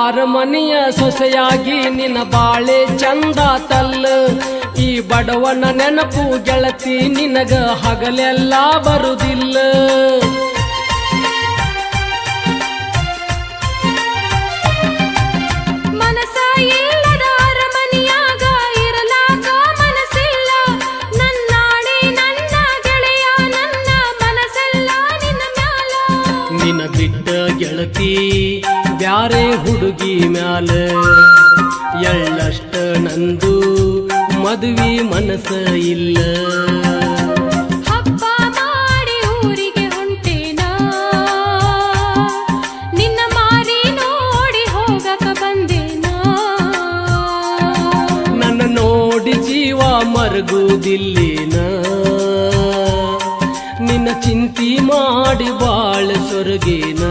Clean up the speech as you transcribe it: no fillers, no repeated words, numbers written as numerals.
ಅರಮನೆಯ ಸೊಸೆಯಾಗಿ ನಿನ್ನ ಬಾಳೆ ಚಂದ ತಲ್ಲ. ಈ ಬಡವನ ನೆನಪು ಗೆಳತಿ ನಿನಗ ಹಗಲೆಲ್ಲ ಬರುದಿಲ್ಲ. ಮನಸ ಇಲ್ಲದ ಅರಮನೆಯಾಗ ಇರಲಾಕ ಮನಸ್ಸಿಲ್ಲ. ನನ್ನಾಣೆ ನನ್ನ ಗೆಳೆಯ ನನ್ನ ಮನಸ್ಸೆಲ್ಲ ನಿನ್ನ ಮ್ಯಾಲ. ನಿನ್ನ ಬಿಟ್ಟ ಗೆಳತಿ ಬ್ಯಾರೆ ಹುಡುಗಿ ಮ್ಯಾಲ ಎಳ್ಳಷ್ಟ ನಂದು ಮದುವೆ ಮನಸ್ಸ ಇಲ್ಲ. ಹಬ್ಬ ಮಾಡಿ ಊರಿಗೆ ಹೊಂಟೇನ ನಿನ್ನ ಮಾರಿ ನೋಡಿ ಹೋಗಕ ಬಂದೇನ. ನನ್ನ ನೋಡಿ ಜೀವ ಮರಗುವುದಿಲ್ಲೇನ. ನಿನ್ನ ಚಿಂತಿ ಮಾಡಿ ಬಾಳ ಸೊರಗೇನ.